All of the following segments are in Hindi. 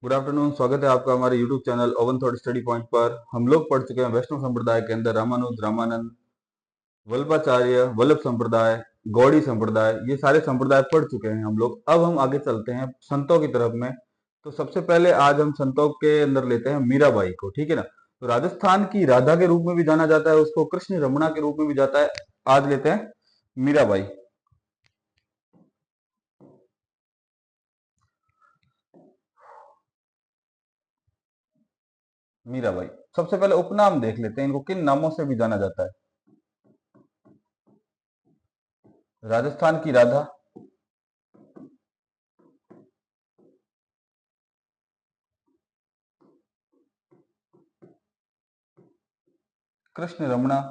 Good afternoon. स्वागत है आपका हमारे YouTube channel oven thought study point पर। हम लोग पढ़ चुके हैं वैष्णव संप्रदाय के अंदर रामानुज, रामानंद, वल्लभाचार्य, वल्लभ संप्रदाय, गौड़ी संप्रदाय, ये सारे संप्रदाय पढ़ चुके हैं हम लोग। अब हम आगे चलते हैं संतों की तरफ में। तो सबसे पहले आज हम संतों के अंदर लेते हैं मीराबाई को, ठीक है ना। तो राजस्थान की राधा के रूप में भी जाना जाता है उसको, कृष्ण रमणा के रूप में भी जाता है। आज लेते हैं मीराबाई। मीराबाई सबसे पहले उपनाम देख लेते हैं, इनको किन नामों से भी जाना जाता है। राजस्थान की राधा, कृष्ण रमणा,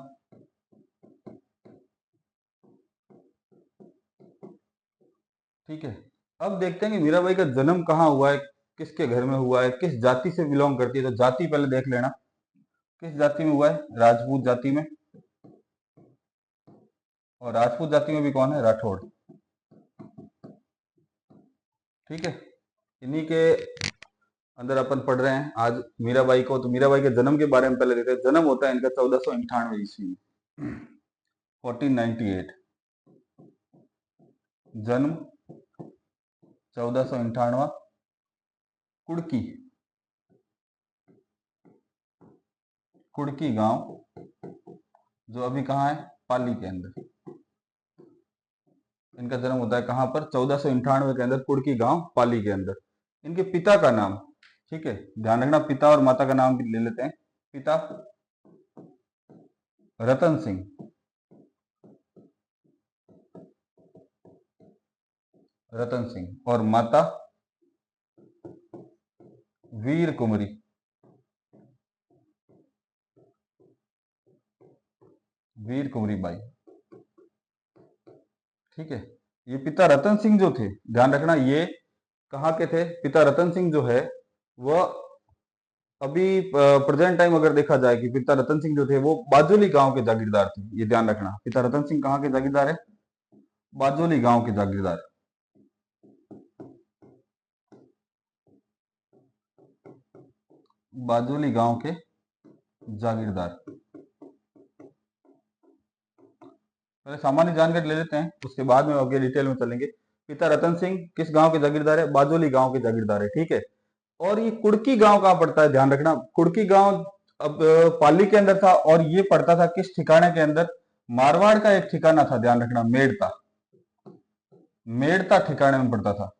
ठीक है। अब देखते हैं कि मीराबाई का जन्म कहाँ हुआ है, किसके घर में हुआ है, किस जाति से बिलोंग करती है। तो जाति पहले देख लेना, किस जाति में हुआ है, राजपूत जाति में। और राजपूत जाति में भी कौन है, राठौड़, ठीक है। इन्हीं के अंदर अपन पढ़ रहे हैं आज मीराबाई को। तो मीराबाई के जन्म के बारे में पहले देखते हैं। जन्म होता है इनका 1498 ईस्वी में, 1498। जन्म 1498, कुड़की, कुड़की गांव, जो अभी कहाँ है, पाली के अंदर। इनका जन्म होता है कहां पर, 1498 के अंदर, कुड़की गांव, पाली के अंदर। इनके पिता का नाम, ठीक है, ध्यान रखना, पिता और माता का नाम भी ले लेते हैं। पिता रतन सिंह, रतन सिंह, और माता वीर कुंवरी, वीर कुंवरी बाई, ठीक है। ये पिता रतन सिंह जो थे, ध्यान रखना, ये कहाँ के थे। पिता रतन सिंह जो है वह अभी प्रेजेंट टाइम अगर देखा जाए कि पिता रतन सिंह जो थे वो बाजोली गांव के जागीरदार थे। ये ध्यान रखना, पिता रतन सिंह कहाँ के जागीरदार है, बाजोली गांव के जागीरदार, बाजोली गांव के जागीरदार। पहले सामान्य जानकारी ले लेते हैं, उसके बाद में आगे डिटेल में चलेंगे। पिता रतन सिंह किस गांव के जागीरदार है, बाजोली गांव के जागीरदार है, ठीक है। और ये कुड़की गांव कहाँ पड़ता है, ध्यान रखना, कुड़की गांव अब पाली के अंदर था। और ये पड़ता था किस ठिकाने के अंदर, मारवाड़ का एक ठिकाना था, ध्यान रखना, मेड़ता, मेड़ता ठिकाने में पड़ता था।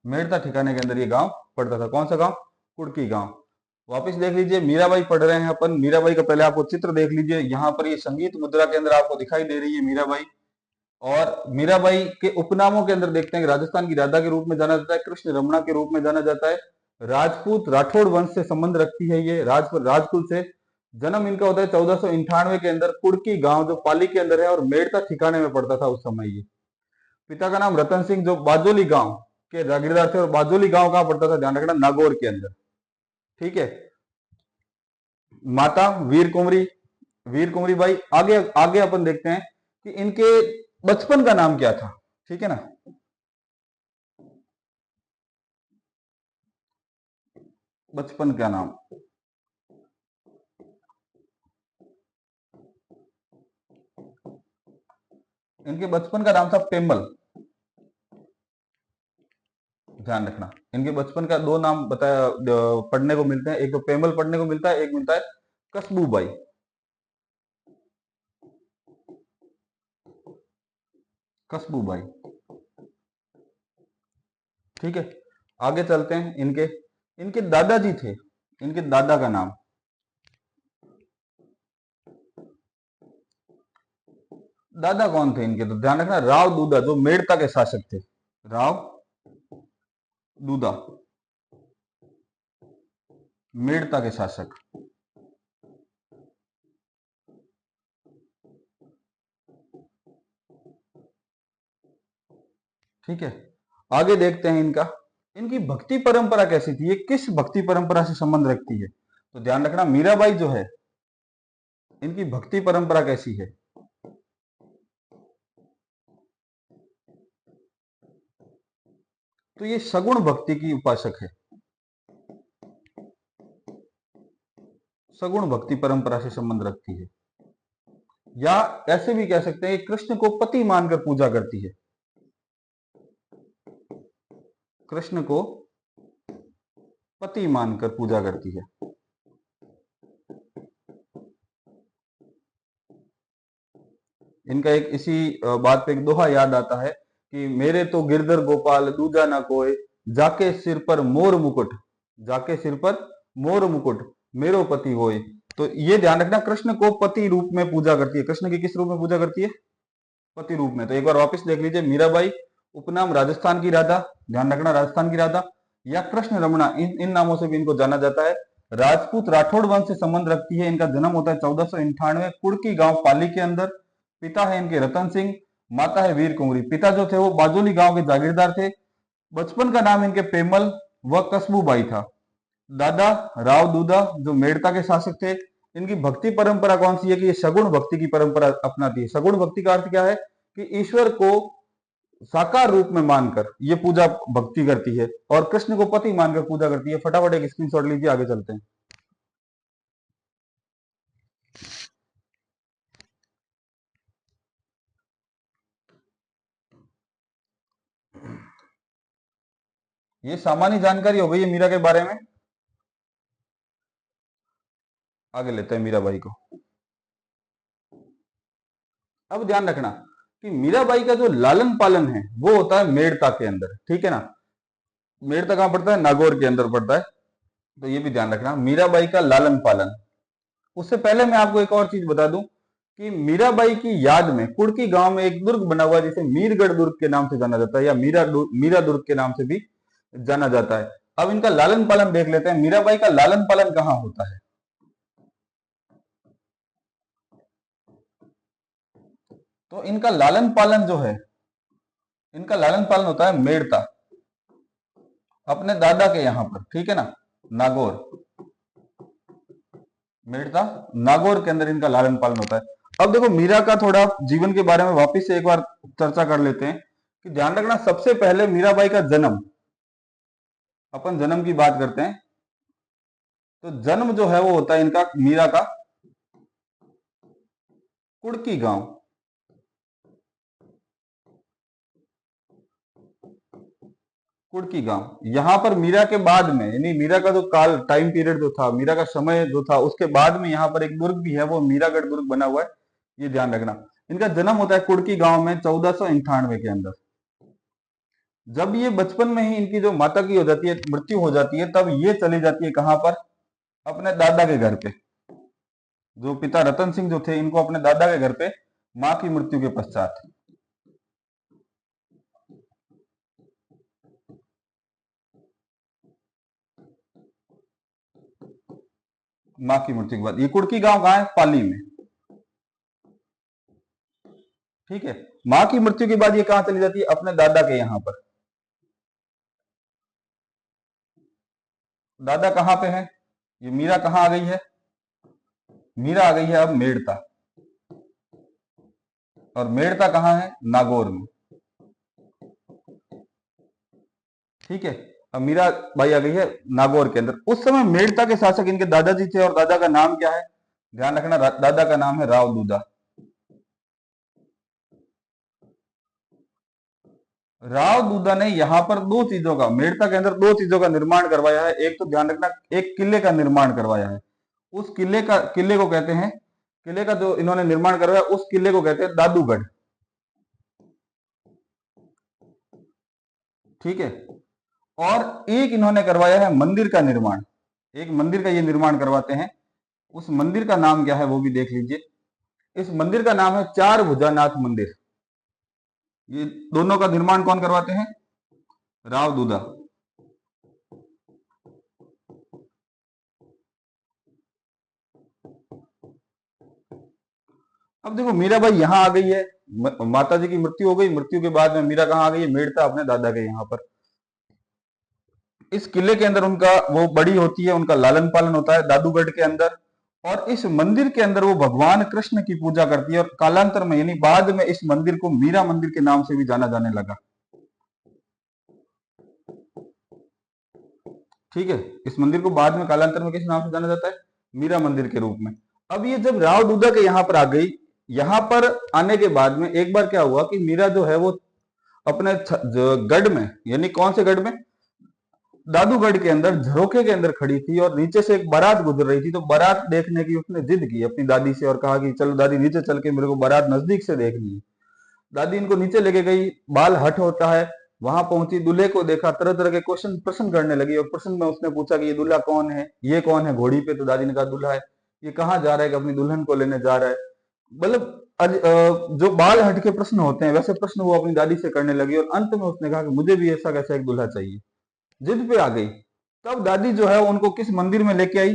मेड़ता ठिकाने के अंदर ये गांव पड़ता था। कौन सा गांव, कुड़की गांव। वापस देख लीजिए, मीराबाई पढ़ रहे हैं अपन। मीराबाई का पहले आपको चित्र देख लीजिए, यहाँ पर ये संगीत मुद्रा के अंदर आपको दिखाई दे रही है मीराबाई। और मीराबाई के उपनामों के अंदर देखते हैं कि राजस्थान की राधा के रूप में जाना जाता है, कृष्ण रमणा के रूप में जाना जाता है, राजपूत राठौड़ वंश से संबंध रखती है ये, राजकुल से। जन्म इनका होता है 1498 के अंदर, कुड़की गांव जो पाली के अंदर है, और मेड़ता ठिकाने में पड़ता था उस समय ये। पिता का नाम रतन सिंह, जो बाजोली गांव के जागीरदार थे। और बाजोली गांव कहां पड़ता था, ध्यान रखना, नागौर के अंदर, ठीक है। माता वीर कुंवरी, वीर कुंवरी बाई। आगे आगे अपन देखते हैं कि इनके बचपन का नाम क्या था, ठीक है ना। बचपन का नाम, इनके बचपन का नाम था पेमल। ध्यान रखना, इनके बचपन का दो नाम बताया पढ़ने को मिलते हैं। एक तो पेमल पढ़ने को मिलता है, एक मिलता है कस्बूबाई, कस्बूबाई, ठीक है। आगे चलते हैं। इनके इनके दादाजी थे, इनके दादा का नाम, दादा कौन थे इनके, तो ध्यान रखना, राव दूधा, जो मेड़ता के शासक थे, राव दूधा, मेड़ता के शासक, ठीक है। आगे देखते हैं इनका, इनकी भक्ति परंपरा कैसी थी, ये किस भक्ति परंपरा से संबंध रखती है। तो ध्यान रखना, मीराबाई जो है, इनकी भक्ति परंपरा कैसी है। तो ये सगुण भक्ति की उपासक है, सगुण भक्ति परंपरा से संबंध रखती है, या ऐसे भी कह सकते हैं कृष्ण को पति मानकर पूजा करती है, कृष्ण को पति मानकर पूजा करती है। इनका एक इसी बात पे एक दोहा याद आता है कि मेरे तो गिरधर गोपाल दूजा ना कोई, जाके सिर पर मोर मुकुट, जाके सिर पर मोर मुकुट मेरो पति होए। तो ये ध्यान रखना, कृष्ण को पति रूप में पूजा करती है। कृष्ण की किस रूप में पूजा करती है? पति रूप में। तो एक बार वापस देख लीजिए, मीराबाई उपनाम राजस्थान की राधा, ध्यान रखना राजस्थान की राधा, या कृष्ण रमणा, इन नामों से भी इनको जाना जाता है। राजपूत राठौड़ वंश से संबंध रखती है। इनका जन्म होता है 1498 कुड़की गांव पाली के अंदर। पिता है इनके रतन सिंह, माता है वीर कुंवरी। पिता जो थे वो बाजोली गांव के जागीरदार थे। बचपन का नाम इनके पेमल व कस्बूबाई था। दादा राव दूदा जो मेड़ता के शासक थे। इनकी भक्ति परंपरा कौन सी है? कि ये सगुण भक्ति की परंपरा अपनाती है। सगुण भक्ति का अर्थ क्या है? कि ईश्वर को साकार रूप में मानकर ये पूजा भक्ति करती है और कृष्ण को पति मानकर पूजा करती है। फटाफट एक स्क्रीनशॉट लीजिए, आगे चलते हैं। ये सामान्य जानकारी हो गई है मीरा के बारे में। आगे लेते हैं मीराबाई को। अब ध्यान रखना कि मीराबाई का जो लालन पालन है वो होता है मेड़ता के अंदर, ठीक है ना। मेड़ता कहां पड़ता है? नागौर के अंदर पड़ता है। तो ये भी ध्यान रखना, मीराबाई का लालन पालन। उससे पहले मैं आपको एक और चीज बता दूं कि मीराबाई की याद में कुड़की गांव में एक दुर्ग बना हुआ है जिसे मीरगढ़ दुर्ग के नाम से जाना जाता है, या मीरा दुर्ग के नाम से भी जाना जाता है। अब इनका लालन पालन देख लेते हैं। मीराबाई का लालन पालन कहां होता है? तो इनका लालन पालन जो है, इनका लालन पालन होता है मेड़ता, अपने दादा के यहां पर, ठीक है ना, नागौर, मेड़ता नागौर के अंदर इनका लालन पालन होता है। अब देखो मीरा का थोड़ा जीवन के बारे में वापस से एक बार चर्चा कर लेते हैं कि ध्यान रखना सबसे पहले मीराबाई का जन्म, अपन जन्म की बात करते हैं तो जन्म जो है वो होता है इनका मीरा का कुड़की गांव, कुड़की गांव। यहां पर मीरा के बाद में, यानी मीरा का जो काल टाइम पीरियड जो था, मीरा का समय जो था, उसके बाद में यहां पर एक दुर्ग भी है, वो मीरागढ़ दुर्ग बना हुआ है, ये ध्यान रखना। इनका जन्म होता है कुड़की गांव में 1498 के अंदर। जब ये बचपन में ही इनकी जो माता की हो जाती है, मृत्यु हो जाती है, तब ये चली जाती है कहां पर? अपने दादा के घर पे। जो पिता रतन सिंह जो थे, इनको अपने दादा के घर पे मां की मृत्यु के पश्चात, मां की मृत्यु के बाद, ये कुड़की गांव कहां है? पाली में, ठीक है। मां की मृत्यु के बाद ये कहां चली जाती है? अपने दादा के यहां पर। दादा कहां पे है? ये मीरा कहां आ गई है? मीरा आ गई है अब मेड़ता, और मेड़ता कहां है? नागौर में, ठीक है। अब मीरा बाई आ गई है नागौर के अंदर। उस समय मेड़ता के शासक इनके दादाजी थे, और दादा का नाम क्या है? ध्यान रखना, दादा का नाम है राव दूदा। राव दूदा ने यहां पर दो चीजों का, मेड़ता के अंदर दो चीजों का निर्माण करवाया है। एक तो ध्यान रखना, एक किले का निर्माण करवाया है। उस किले को कहते हैं, किले का जो इन्होंने निर्माण करवाया उस किले को कहते हैं दादूगढ़, ठीक है। और एक इन्होंने करवाया है मंदिर का निर्माण, एक मंदिर का ये निर्माण करवाते हैं। उस मंदिर का नाम क्या है वो भी देख लीजिए। इस मंदिर का नाम है चार भुजानाथ मंदिर। ये दोनों का निर्माण कौन करवाते हैं? राव दूदा। अब देखो मीराबाई यहां आ गई है, माता जी की मृत्यु हो गई, मृत्यु के बाद में मीरा कहां आ गई है? मेड़ता, अपने दादा के यहां पर। इस किले के अंदर उनका वो बड़ी होती है, उनका लालन पालन होता है दादूगढ़ के अंदर। और इस मंदिर के अंदर वो भगवान कृष्ण की पूजा करती है, और कालांतर में यानी बाद में इस मंदिर को मीरा मंदिर के नाम से भी जाना जाने लगा। ठीक है। इस मंदिर को बाद में कालांतर में किस नाम से जाना जाता है? मीरा मंदिर के रूप में। अब ये जब राव दूधा के यहाँ पर आ गई, यहाँ पर आने के बाद में एक बार क्या हुआ कि मीरा जो है वो अपने गढ़ में, यानी कौन से गढ़ में, दादूगढ़ के अंदर झरोखे के अंदर खड़ी थी और नीचे से एक बारात गुजर रही थी। तो बारात देखने की उसने जिद की अपनी दादी से और कहा कि चलो दादी नीचे चल के मेरे को बारात नजदीक से देखनी है। दादी इनको नीचे लेके गई, बाल हट होता है, वहां पहुंची, दूल्हे को देखा, तरह तरह के क्वेश्चन प्रश्न करने लगी और प्रश्न में उसने पूछा कि ये दूल्हा कौन है, ये कौन है घोड़ी पे? तो दादी ने कहा दूल्हा है। ये कहाँ जा रहा है? कि अपनी दुल्हन को लेने जा रहा है। मतलब जो बाल हट के प्रश्न होते हैं वैसे प्रश्न वो अपनी दादी से करने लगी और अंत में उसने कहा कि मुझे भी ऐसा कैसा एक दूल्हा चाहिए। जिद पे आ गई। तब दादी जो है उनको किस मंदिर में लेके आई?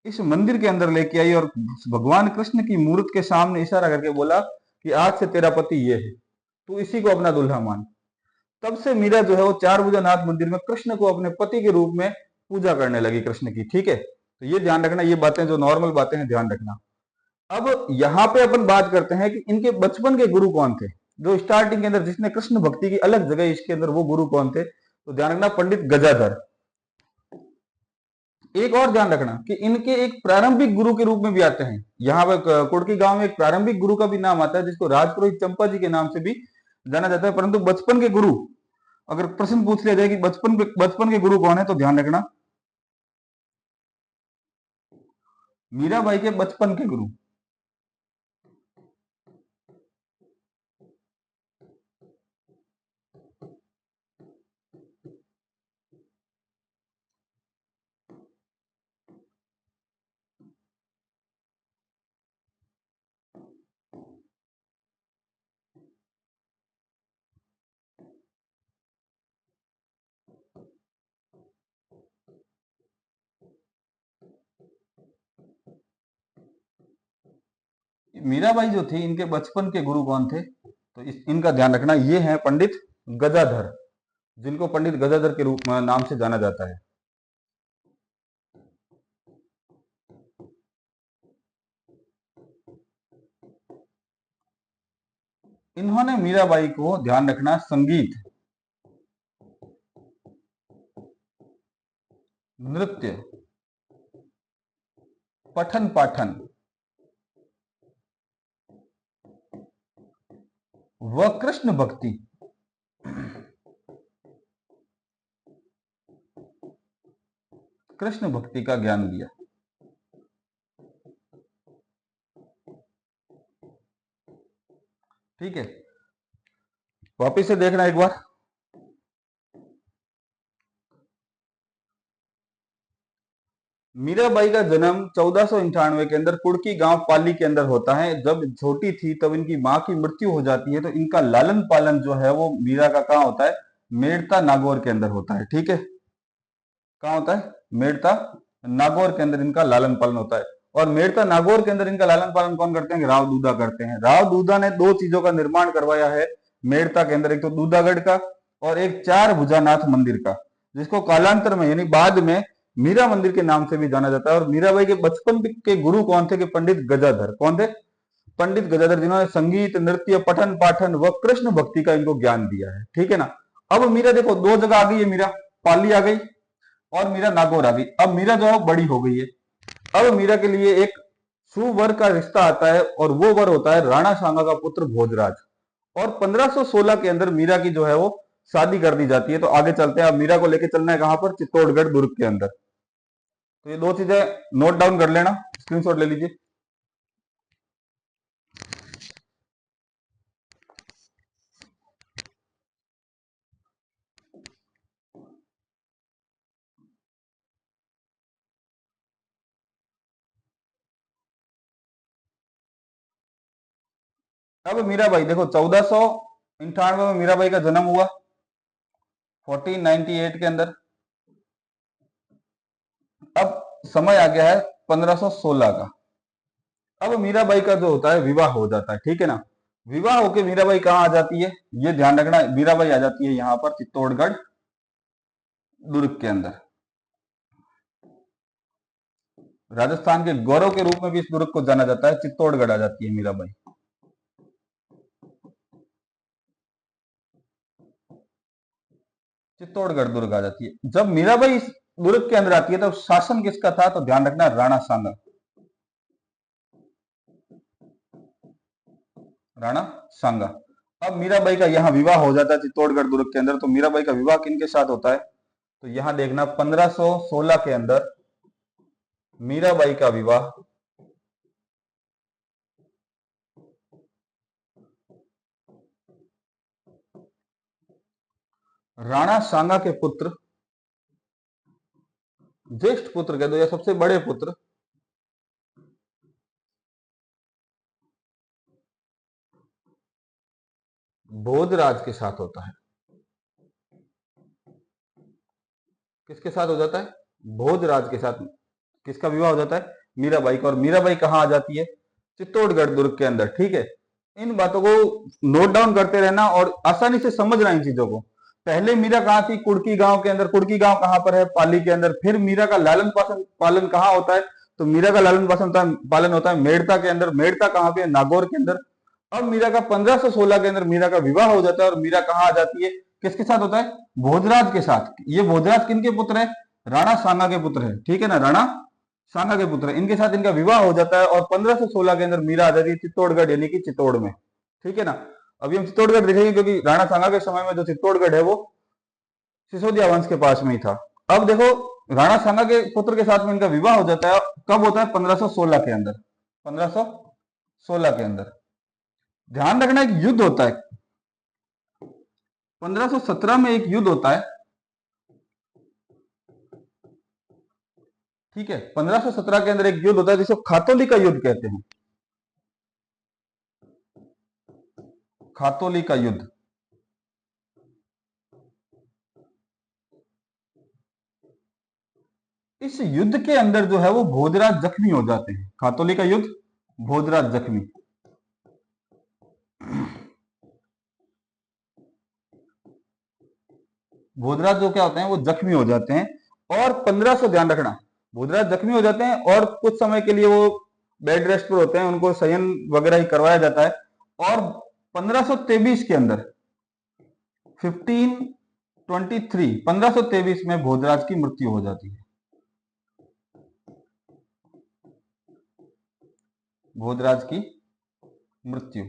इस मंदिर के अंदर लेके आई और भगवान कृष्ण की मूर्त के सामने इशारा करके बोला कि आज से तेरा पति ये है, तू इसी को अपना दूल्हा मान। तब से मीरा जो है वो चार भुजानाथ मंदिर में कृष्ण को अपने पति के रूप में पूजा करने लगी कृष्ण की। ठीक है, तो ये ध्यान रखना, ये बातें जो नॉर्मल बातें हैं ध्यान रखना। अब यहाँ पे अपन बात करते हैं कि इनके बचपन के गुरु कौन थे, जो स्टार्टिंग के अंदर जिसने कृष्ण भक्ति की अलग जगह इसके अंदर, वो गुरु कौन थे? तो ध्यान रखना, पंडित गजाधर। एक और ध्यान रखना कि इनके एक प्रारंभिक गुरु के रूप में भी आते हैं। यहाँ पर कुड़की गांव में एक प्रारंभिक गुरु का भी नाम आता है जिसको राजपुरोहित चंपा जी के नाम से भी जाना जाता है। परंतु बचपन के गुरु, अगर प्रश्न पूछ लिया जाए कि बचपन के गुरु कौन है, तो ध्यान रखना मीराबाई के बचपन के गुरु। मीराबाई जो थी, इनके बचपन के गुरु कौन थे? तो इनका ध्यान रखना, ये है पंडित गजाधर, जिनको पंडित गजाधर के रूप में नाम से जाना जाता है। इन्होंने मीराबाई को, ध्यान रखना, संगीत, नृत्य, पठन पाठन व कृष्ण भक्ति, कृष्ण भक्ति का ज्ञान दिया। ठीक है, वापिस से देखना एक बार। मीराबाई का जन्म 1498 के अंदर कुड़की गांव पाली के अंदर होता है। जब छोटी थी तब इनकी मां की मृत्यु हो जाती है, तो इनका लालन पालन जो है वो मीरा का कहाँ होता है? मेड़ता नागौर के अंदर होता है। ठीक है, कहाँ होता है? मेड़ता नागौर के अंदर इनका लालन पालन होता है। और मेड़ता नागौर के अंदर इनका लालन पालन कौन करते हैं? राव दूधा करते हैं। राव दूधा ने दो चीजों का निर्माण करवाया है मेड़ता के अंदर, एक तो दूधागढ़ का और एक चार भुजानाथ मंदिर का, जिसको कालांतर में यानी बाद में मीरा मंदिर के नाम से भी जाना जाता है। और मीराबाई के बचपन के गुरु कौन थे? कि पंडित गजाधर। कौन थे? पंडित गजाधर, जिन्होंने संगीत, नृत्य, पठन पाठन व कृष्ण भक्ति का इनको ज्ञान दिया है। ठीक है ना। अब मीरा देखो दो जगह आ गई है, मीरा पाली आ गई और मीरा नागौर आ गई। अब मीरा जो है बड़ी हो गई है। अब मीरा के लिए एक सुवर का रिश्ता आता है और वो वर होता है राणा सांगा का पुत्र भोजराज। और 1516 के अंदर मीरा की जो है वो शादी कर दी जाती है। तो आगे चलते हैं, अब मीरा को लेके चलना है कहां पर? चित्तौड़गढ़ दुर्ग के अंदर। तो ये दो चीजें नोट डाउन कर लेना, स्क्रीनशॉट ले लीजिए। अब मीराबाई देखो, 1498 में मीराबाई का जन्म हुआ, 1498 के अंदर। अब समय आ गया है 1516 का। अब मीराबाई का जो होता है विवाह हो जाता है। ठीक है ना। विवाह होके मीराबाई कहाँ आ जाती है? ये ध्यान रखना, मीराबाई आ जाती है यहाँ पर चित्तौड़गढ़ दुर्ग के अंदर। राजस्थान के गौरव के रूप में भी इस दुर्ग को जाना जाता है। चित्तौड़गढ़ आ जाती है मीराबाई। चित्तौड़गढ़ दुर्ग आ जाती है। जब मीराबाई इस दुर्ग के अंदर आती है तो शासन किसका था, तो ध्यान रखना राणा सांगा। राणा सांगा। अब मीराबाई का यहाँ विवाह हो जाता है चित्तौड़गढ़ दुर्ग के अंदर। तो मीराबाई का विवाह किनके साथ होता है, तो यहां देखना 1516 के अंदर मीराबाई का विवाह राणा सांगा के पुत्र, ज्येष्ठ पुत्र कह दो या सबसे बड़े पुत्र, भोजराज के साथ होता है। किसके साथ हो जाता है, भोजराज के साथ। किसका विवाह हो जाता है, मीराबाई का। और मीराबाई कहां आ जाती है, चित्तौड़गढ़ दुर्ग के अंदर। ठीक है, इन बातों को नोट डाउन करते रहना और आसानी से समझना इन चीजों को। पहले मीरा कहां थी, कुड़की गांव के अंदर। कुड़की गांव कहां पर है, पाली के अंदर। फिर मीरा का लालन पालन कहां होता है, तो मीरा का लालन पालन होता है मेड़ता के अंदर। मेड़ता कहां पे, नागौर के अंदर। अब मीरा का 1516 के अंदर मीरा का विवाह हो जाता है और मीरा कहां आ जाती है, किसके साथ होता है, भोजराज के साथ। ये भोजराज किनके पुत्र है, राणा सांगा के पुत्र है। ठीक है ना, राणा सांगा के पुत्र है। इनके साथ इनका विवाह हो जाता है और 1516 के अंदर मीरा आ जाती है चित्तौड़गढ़ यानी कि चित्तौड़ में। ठीक है ना, अभी हम चित्तौड़गढ़ देखेंगे क्योंकि राणा सांगा के समय में जो चित्तौड़गढ़ है वो सिसोदिया वंश के पास में ही था। अब देखो, राणा सांगा के पुत्र के साथ में इनका विवाह हो जाता है। कब होता है, 1516 के अंदर। 1516 के अंदर ध्यान रखना, एक युद्ध होता है। 1517 में एक युद्ध होता है। ठीक है, 1517 के अंदर एक युद्ध होता है जिसे खातोली का युद्ध कहते हैं। खातोली का युद्ध। इस युद्ध के अंदर जो है वो भोजराज जख्मी हो जाते हैं। खातोली का युद्ध, भोजराज जख्मी। भोजराज जो क्या होते हैं वो जख्मी हो जाते हैं। और 1500, ध्यान रखना, भोजराज जख्मी हो जाते हैं और कुछ समय के लिए वो बेड रेस्ट पर होते हैं, उनको शयन वगैरह ही करवाया जाता है। और 1523 के अंदर 1523 में भोजराज की मृत्यु हो जाती है। भोजराज की मृत्यु।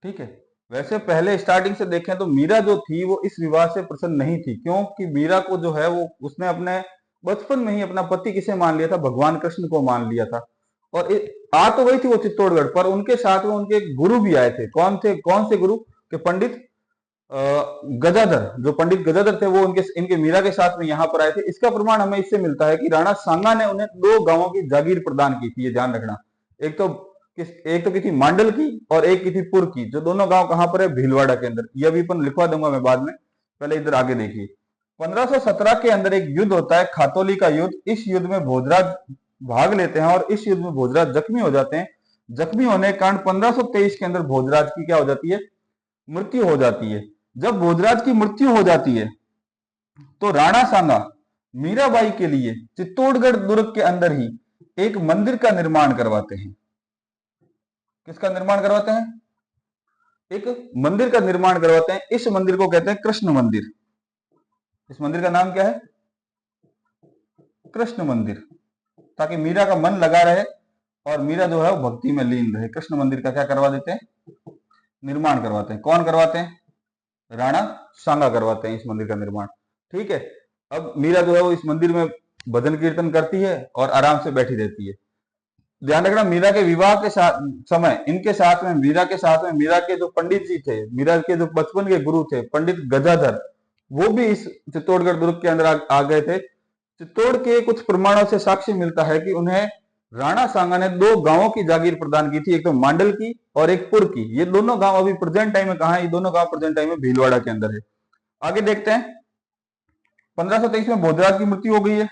ठीक है, वैसे पहले स्टार्टिंग से देखें तो मीरा जो थी वो इस विवाह से प्रसन्न नहीं थी, क्योंकि मीरा को जो है वो उसने अपने बचपन में ही अपना पति किसे मान लिया था, भगवान कृष्ण को मान लिया था। और आ तो गई थी वो चित्तौड़गढ़, पर उनके साथ में उनके गुरु भी आए थे। कौन थे, कौन से गुरु, के पंडित गजाधर, जो पंडित गजाधर थे वो उनके इनके मीरा के साथ में यहाँ पर आए थे। इसका प्रमाण हमें इससे मिलता है कि राणा सांगा ने उन्हें 2 गांवों की जागीर प्रदान की थी। ये ध्यान रखना, एक तो की थी मांडल की और एक की थी पुर की, जो दोनों गांव कहां पर है, भीलवाड़ा के अंदर। ये भी अपन लिखवा दूंगा मैं बाद में, पहले इधर आगे देखिए। 1517 के अंदर एक युद्ध होता है, खातोली का युद्ध। इस युद्ध में भोजराज भाग लेते हैं और इस युद्ध में भोजराज जख्मी हो जाते हैं। जख्मी होने के कारण 1523 के अंदर भोजराज की क्या हो जाती है, मृत्यु हो जाती है। जब भोजराज की मृत्यु हो जाती है तो राणा सांगा मीराबाई के लिए चित्तौड़गढ़ दुर्ग के अंदर ही एक मंदिर का निर्माण करवाते हैं। किसका निर्माण करवाते हैं, एक मंदिर का निर्माण करवाते हैं। इस मंदिर को कहते हैं कृष्ण मंदिर। इस मंदिर का नाम क्या है, कृष्ण मंदिर, ताकि मीरा का मन लगा रहे और मीरा जो है वो भक्ति में लीन रहे। कृष्ण मंदिर का क्या करवा देते हैं, निर्माण करवाते हैं। कौन करवाते हैं, राणा सांगा करवाते हैं इस मंदिर का निर्माण। ठीक है, अब मीरा जो है वो इस मंदिर में भजन कीर्तन करती है और आराम से बैठी रहती है। ध्यान रखना, मीरा के विवाह के साथ समय इनके साथ में मीरा के साथ में मीरा के जो पंडित जी थे, मीरा के जो बचपन के गुरु थे पंडित गजाधर, वो भी इस चित्तौड़गढ़ दुर्ग के अंदर आ गए थे। चित्तौड़ के कुछ प्रमाणों से साक्ष्य मिलता है कि उन्हें राणा सांगा ने 2 गांवों की जागीर प्रदान की थी, एक तो मांडल की और एक पुर की। ये दोनों गांव अभी प्रेजेंट टाइम में कहा है, ये दोनों गांव प्रेजेंट टाइम में भीलवाड़ा के अंदर है। आगे देखते हैं, 1523 में भोजराज की मृत्यु हो गई है।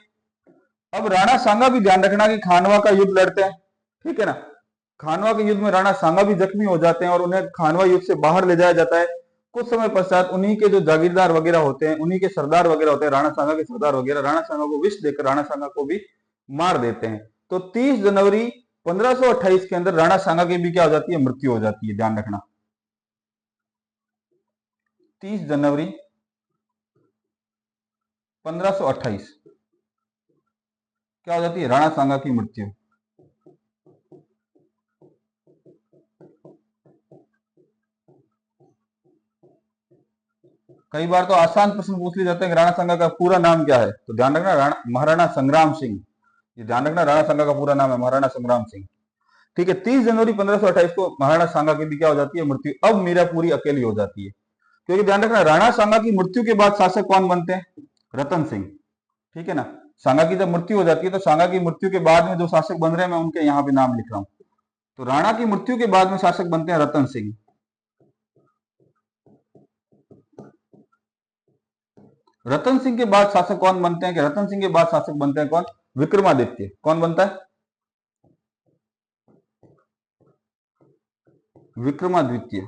अब राणा सांगा भी, ध्यान रखना, कि खानवा का युद्ध लड़ते हैं। ठीक है ना, खानवा के युद्ध में राणा सांगा भी जख्मी हो जाते हैं और उन्हें खानवा युद्ध से बाहर ले जाया जाता है। कुछ समय पश्चात उन्हीं के जो जागीरदार वगैरह होते हैं, उन्हीं के सरदार वगैरह होते हैं, राणा सांगा के सरदार वगैरह, राणा सांगा को विष देकर राणा सांगा को भी मार देते हैं। तो 30 जनवरी 1528 के अंदर राणा सांगा की भी क्या हो जाती है, मृत्यु हो जाती है। ध्यान रखना, 30 जनवरी 1528 क्या हो जाती है? राणा सांगा की मृत्यु। कई बार तो आसान प्रश्न पूछ लिए जाते हैं कि राणा सांगा का पूरा नाम क्या है, तो ध्यान रखना राणा महाराणा संग्राम सिंह। ये ध्यान रखना, राणा सांगा का पूरा नाम है महाराणा संग्राम सिंह। ठीक है, 30 जनवरी 1528 को महाराणा सांगा की भी क्या हो जाती है? मृत्यु। अब मीरापुरी अकेली हो जाती है, क्योंकि ध्यान रखना राणा सांगा की मृत्यु के बाद शासक कौन बनते हैं? रतन सिंह। ठीक है ना, सांगा की जब मृत्यु हो जाती है तो सांगा की मृत्यु के बाद में जो शासक बन रहे हैं मैं उनके यहाँ पे नाम लिख रहा हूं। तो राणा की मृत्यु के बाद में शासक बनते हैं रतन सिंह। रतन सिंह के बाद शासक कौन बनते हैं? कि रतन सिंह के बाद शासक बनते हैं कौन? विक्रमादित्य। कौन बनता है? विक्रमादित्य।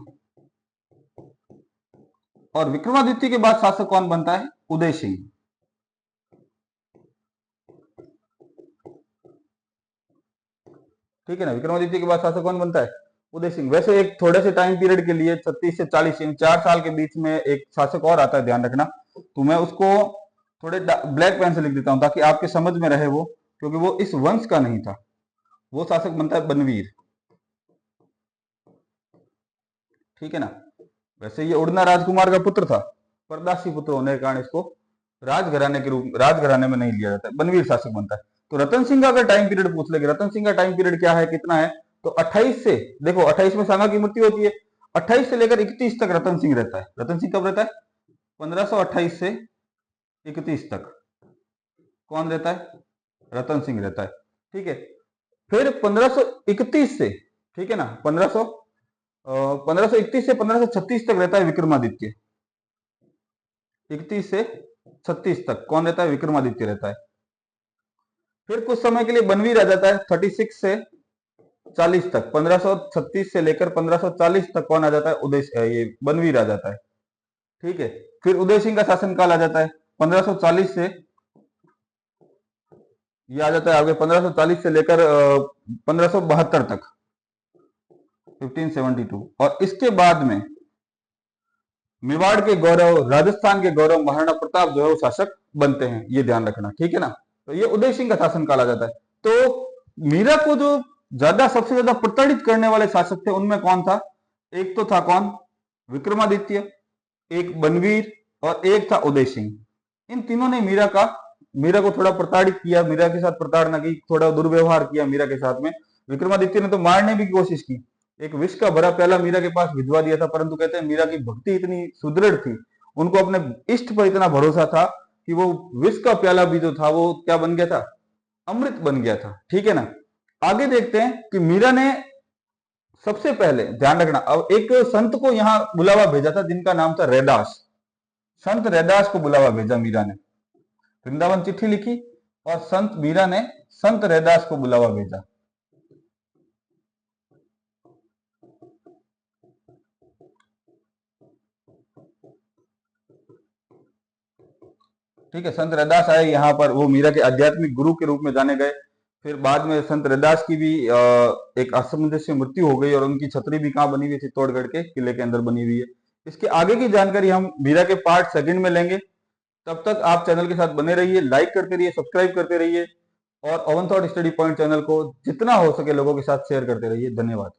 और विक्रमादित्य के बाद शासक कौन बनता है? उदय सिंह। ठीक है ना, विक्रमादित्य के बाद शासक कौन बनता है? उदय सिंह। वैसे एक थोड़े से टाइम पीरियड के लिए 36 से 40 इन 4 साल के बीच में एक शासक और आता है, ध्यान रखना। तो मैं उसको थोड़े ब्लैक पेन से लिख देता हूं ताकि आपके समझ में रहे वो, क्योंकि वो इस वंश का नहीं था। वो शासक बनता है बनवीर। ठीक है ना, वैसे ये उड़ना राजकुमार का पुत्र था, परदासी पुत्र होने के कारण इसको राजघराने में नहीं लिया जाता है, बनवीर शासक बनता है। तो रतन सिंह का अगर टाइम पीरियड पूछ लेंगे, रतन सिंह का टाइम पीरियड क्या है, कितना है? तो 28 से, देखो 28 में सांगा की मृत्यु होती है, 28 से लेकर 31 तक रतन सिंह रहता है। रतन सिंह कब रहता है? 1528 से 31 तक कौन रहता है? रतन सिंह रहता है। ठीक है, फिर 1531 से, ठीक है ना, 1531 से 1536 तक रहता है विक्रमादित्य। 31 से 36 तक कौन रहता है? विक्रमादित्य रहता है। फिर कुछ समय के लिए बनवीर आ जाता है 36 से 40 तक, 1536 से लेकर 1540 तक कौन आ जाता है? ये बनवीर आ जाता है। ठीक है, फिर उदय सिंह का शासनकाल आ जाता है 1540 से, ये आ जाता है आगे 1540 से लेकर 1572 तक, 1572। और इसके बाद में मेवाड़ के गौरव, राजस्थान के गौरव महाराणा प्रताप जो है वो शासक बनते हैं, ये ध्यान रखना। ठीक है ना, तो ये उदय सिंह का शासनकाल आ जाता है। तो मीरा को जो सबसे ज्यादा प्रताड़ित करने वाले शासक थे उनमें कौन था? एक तो था कौन? विक्रमादित्य, एक बनवीर और एक था उदय सिंह। इन तीनों ने मीरा को थोड़ा प्रताड़ित किया, मीरा के साथ प्रताड़ना की, थोड़ा दुर्व्यवहार किया मीरा के साथ में। विक्रमादित्य ने तो मारने की कोशिश की, एक विष का भरा प्याला मीरा के पास भिजवा दिया था, परंतु कहते हैं मीरा की भक्ति इतनी सुदृढ़ थी, उनको अपने इष्ट पर इतना भरोसा था कि वो विष का प्याला भी जो था वो क्या बन गया था? अमृत बन गया था। ठीक है ना, आगे देखते हैं कि मीरा ने सबसे पहले, ध्यान रखना, अब एक संत को यहां बुलावा भेजा था जिनका नाम था रैदास। संत रैदास को बुलावा भेजा मीरा ने, वृंदावन चिट्ठी लिखी और संत मीरा ने संत रैदास को बुलावा भेजा। ठीक है, संत रैदास आए यहाँ पर, वो मीरा के आध्यात्मिक गुरु के रूप में जाने गए। फिर बाद में संत रैदास की भी एक असमंजस से मृत्यु हो गई और उनकी छतरी भी कहाँ बनी हुई है? चित्तौड़गढ़ के किले के अंदर बनी हुई है। इसके आगे की जानकारी हम मीरा के पार्ट सेकंड में लेंगे। तब तक आप चैनल के साथ बने रहिए, लाइक करते रहिए, सब्सक्राइब करते रहिए और oven thought study point channel को जितना हो सके लोगों के साथ शेयर करते रहिए। धन्यवाद।